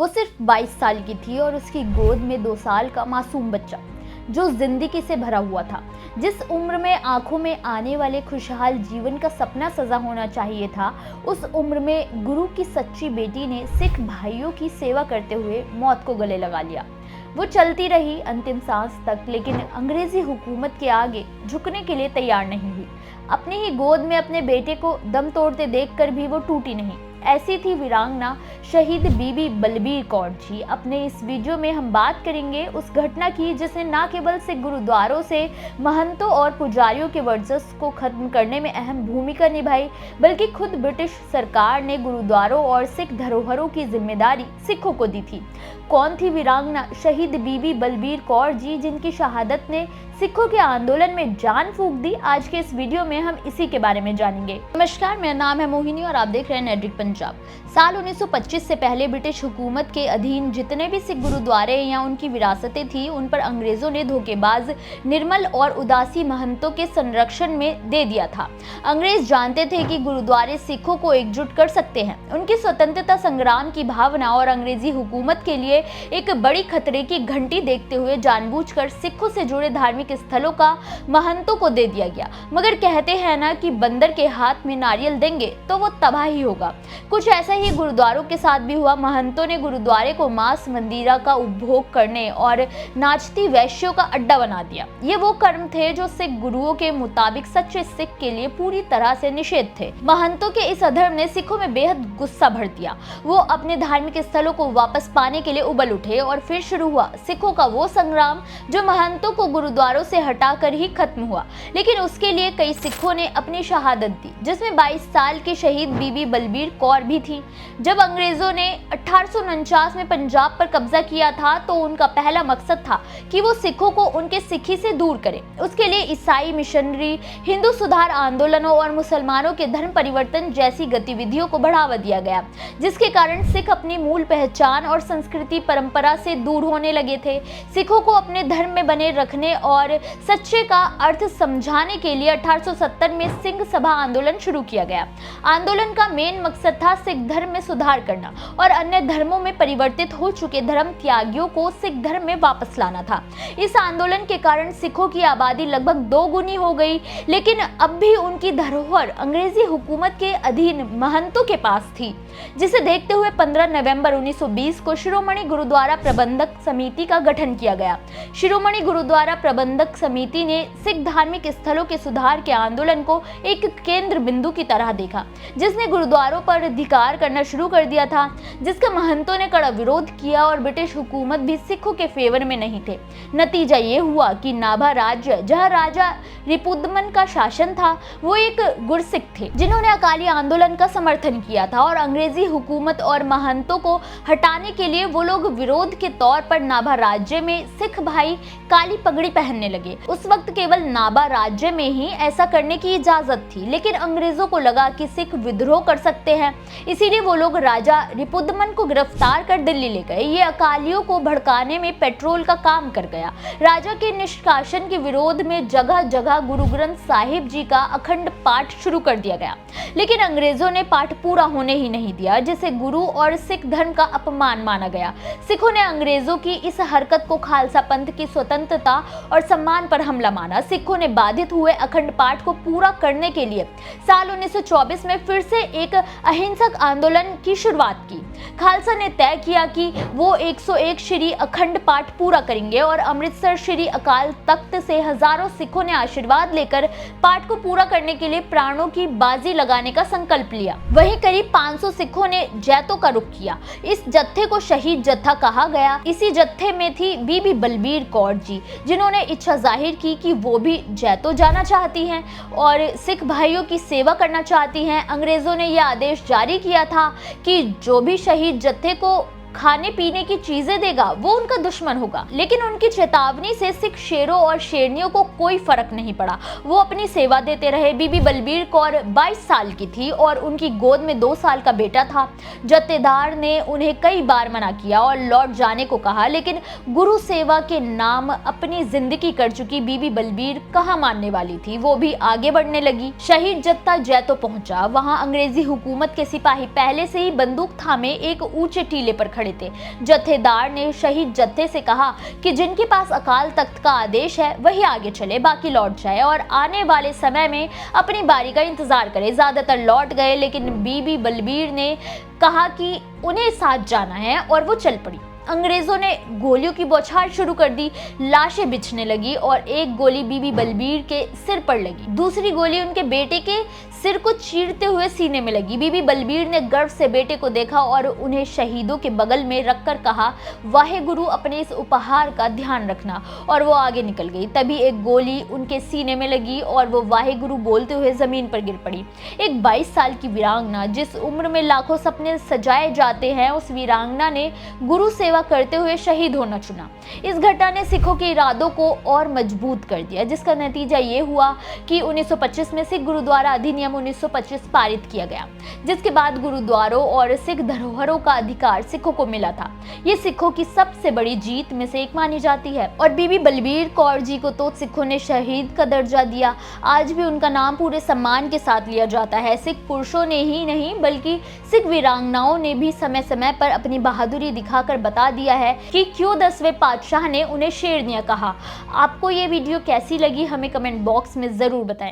वो सिर्फ 22 साल की थी और उसकी गोद में 2 साल का मासूम बच्चा जो जिंदगी से भरा हुआ था। जिस उम्र में आंखों में आने वाले खुशहाल जीवन का सपना सजा होना चाहिए था, उस उम्र में गुरु की सच्ची बेटी ने सिख भाइयों की सेवा करते हुए मौत को गले लगा लिया। वो चलती रही अंतिम सांस तक, लेकिन अंग्रेजी हुकूमत के आगे झुकने के लिए तैयार नहीं हुई। अपनी ही गोद में अपने बेटे को दम तोड़ते देखकर भी वो टूटी नहीं। ऐसी थी वीरांगना शहीद बीबी बलबीर कौर जी। अपने इस वीडियो में हम बात करेंगे उस घटना की जिसने न केवल सिख गुरुद्वारों से महंतों और पुजारियों के वर्चस्व को खत्म करने में अहम भूमिका निभाई, बल्कि खुद ब्रिटिश सरकार ने गुरुद्वारों और सिख धरोहरों की जिम्मेदारी सिखों को दी थी। कौन थी वीरांगना शहीद बीबी बलबीर कौर जी, जिनकी शहादत ने सिखों के आंदोलन में जान फूंक दी? आज के इस वीडियो में हम इसी के बारे में जानेंगे। नमस्कार, मेरा नाम है मोहिनी और आप देख रहे हैं नेटरिक पंजाब। साल 1925 से पहले ब्रिटिश हुकूमत के अधीन जितने भी सिख गुरुद्वारे या उनकी विरासतें थी, उन पर अंग्रेजों ने धोखेबाज, निर्मल और उदासी महंतों के संरक्षण में दे दिया था। अंग्रेज जानते थे कि गुरुद्वारे सिखों को एकजुट कर सकते हैं। उनकी स्वतंत्रता संग्राम की भावना और अंग्रेजी हुकूमत के लिए एक बड़ी खतरे की घंटी देखते हुए जानबूझकर सिखों से जुड़े धार्मिक स्थलों का महंतों को दे दिया गया। मगर कहते हैं ना कि बंदर के हाथ में नारियल देंगे तो वो तबाही होगा। कुछ ऐसा ही गुरुद्वारों के साथ भी हुआ। महंतों ने गुरुद्वारे को मांस मंदिरा का उपभोग करने और नाचती वैश्यों का अड्डा बना दिया। ये वो कर्म थे जो सिख गुरुओं के मुताबिक सच्चे सिख के लिए पूरी तरह से निषेध थे। महंतों के इस अधर्म ने सिखों में बेहद गुस्सा भर दिया। वो अपने धार्मिक स्थलों को वापस पाने के लिए उबल उठे और फिर शुरू हुआ सिखों का वो संग्राम जो महंतों को गुरुद्वारों से हटाकर ही खत्म हुआ। लेकिन उसके लिए कई सिखों ने अपनी शहादत दी, जिसमें 22 साल की शहीद बीबी बलबीर कौर भी थी। जब अंग्रेजों ने 1849 में पंजाब पर कब्जा किया था तो उनका पहला मकसद था कि वो सिखों को उनके सिखी से दूर करें। उसके लिए ईसाई मिशनरी, हिंदू सुधार आंदोलनों और मुसलमानों के धर्म परिवर्तन जैसी गतिविधियों को बढ़ावा दिया गया, जिसके कारण सिख अपनी मूल पहचान और संस्कृति परंपरा से दूर होने लगे थे। सिखों को अपने धर्म में बने रखने और सच्चे का अर्थ समझाने के लिए 1870 में सिंह सभा आंदोलन शुरू किया गया। आंदोलन का मेन मकसद था सिख धर्म में सुधार करना और अन्य धर्मों में परिवर्तित हो चुके धर्म त्यागियों को सिख धर्म में वापस लाना था। इस आंदोलन के कारण सिखों की आबादी लगभग 2 गुनी हो गई, लेकिन अब भी उनकी धरोहर अंग्रेजी हुकूमत के अधीन महंतों के पास थी, जिसे देखते हुए 15 नवंबर 1920 को शिरोमणि गुरुद्वारा प्रबंधक समिति का गठन किया गया। शिरोमणि गुरुद्वारा प्रबंधक समिति ने सिख धार्मिक स्थलों के सुधार के आंदोलन को एक केंद्र बिंदु की तरह देखा, जिसने गुरुद्वारों पर अधिकार करना शुरू कर दिया था, जिसका महंतों ने कड़ा विरोध किया और ब्रिटिश हुकूमत भी सिखों के फेवर में नहीं थे। नतीजा ये हुआ कि नाभा राज्य, जहां राजा रिपुदमन का शासन था, वो एक गुरसिख थे जिन्होंने अकाली आंदोलन का समर्थन किया था और अंग्रेजी हुकूमत और महंतों को हटाने के लिए वो लोग विरोध के तौर पर नाभा राज्य में सिख भाई काली पगड़ी पहनने लगे। उस वक्त केवल नाभा राज्य में ही ऐसा करने की इजाजत थी, लेकिन अंग्रेजों को लगा कि सिख विद्रोह कर सकते हैं, इसीलिए वो लोग राजा रिपुदमन को गिरफ्तार कर दिल्ली ले गए। ये अकालियों को भड़काने में पेट्रोल का काम कर गया। राजा के निष्कासन के विरोध में जगह जगह गुरु ग्रंथ साहिब जी का अखंड पाठ शुरू कर दिया गया, लेकिन अंग्रेजों ने पाठ पूरा होने ही नहीं दिया, जिसे गुरु और सिख धर्म का अपमान माना गया। सिखों ने अंग्रेजों की इस हरकत को खालसा पंथ की स्वतंत्रता और सम्मान पर हमला माना। सिखों ने बाधित हुए अखंड पाठ को पूरा करने के लिए साल 1924 में फिर से एक अहिंसक आंदोलन की शुरुआत की। खालसा ने तय किया कि वो 101 श्री अखंड पाठ पूरा करेंगे और अमृतसर श्री अकाल तख्त से हजारों सिखों ने आशीर्वाद लेकर पाठ को पूरा करने के लिए प्राणों की बाजी लगाने का संकल्प लिया। वहीं करीब 500 सिखों ने जैतों का रुख किया। इस जत्थे को शहीद जत्था कहा गया। इसी जत्थे में थी बीबी बलबीर कौर जी, जिन्होंने इच्छा जाहिर की कि वो भी जैतो जाना चाहती हैं और सिख भाइयों की सेवा करना चाहती हैं। अंग्रेजों ने यह आदेश जारी किया था कि जो भी शहीद जत्थे को खाने पीने की चीजें देगा वो उनका दुश्मन होगा। लेकिन उनकी चेतावनी से सिख शेरों और शेरनियों को कोई फर्क नहीं पड़ा, वो अपनी सेवा देते रहे। बीबी बलबीर कौर 22 साल की थी और उनकी गोद में 2 साल का बेटा था। जत्थेदार ने उन्हें कई बार मना किया और लौट जाने को कहा, लेकिन गुरु सेवा के नाम अपनी जिंदगी कर चुकी बीबी बलबीर कहाँ मानने वाली थी, वो भी आगे बढ़ने लगी। शहीद जत्था जैतो पहुंचा। वहां अंग्रेजी हुकूमत के सिपाही पहले से ही बंदूक थामे एक ऊंचे टीले पर खड़े खड़े थे। जत्थेदार ने शहीद जत्थे से कहा कि जिनके पास अकाल तख्त का आदेश है वही आगे चले, बाकी लौट जाए और आने वाले समय में अपनी बारी का इंतजार करे। ज्यादातर लौट गए, लेकिन बीबी बलबीर ने कहा कि उन्हें साथ जाना है और वो चल पड़ी। अंग्रेजों ने गोलियों की बौछार शुरू कर दी, लाशें बिछने लगी और एक गोली बीबी बलबीर के सिर पर लगी, दूसरी गोली उनके बेटे के सिर को चीरते हुए सीने में लगी। बीबी बलबीर ने गर्व से बेटे को देखा और उन्हें शहीदों के बगल में रखकर कहा, वाहेगुरु अपने इस उपहार का ध्यान रखना, और वो आगे निकल गई। तभी एक गोली उनके सीने में लगी और वो वाहेगुरु बोलते हुए जमीन पर गिर पड़ी। एक 22 साल की वीरांगना, जिस उम्र में लाखों सपने सजाए जाते हैं, उस वीरांगना ने गुरु सेवा करते हुए शहीद होना चुना। इस घटना ने सिखों के इरादों को और मजबूत कर दिया, जिसका नतीजा ये हुआ कि 1925 में सिख गुरुद्वारा अधिनियम 1925 पारित किया गया, जिसके बाद गुरुद्वारों और सिख धरोहरों का अधिकार सिखों को मिला था। ये सिखों की सबसे बड़ी जीत में से एक मानी जाती है। और बीबी बलबीर कौर जी को तो सिखों ने शहीद का दर्जा दिया। आज भी उनका नाम पूरे सम्मान के साथ लिया जाता है। सिख पुरुषों ने ही नहीं बल्कि सिख वीरांगनाओं ने भी समय समय पर अपनी बहादुरी दिखाकर बता दिया है कि क्यों 10वें पातशाह ने उन्हें शेरनिया कहा। आपको ये वीडियो कैसी लगी हमें कमेंट बॉक्स में जरूर बताएं।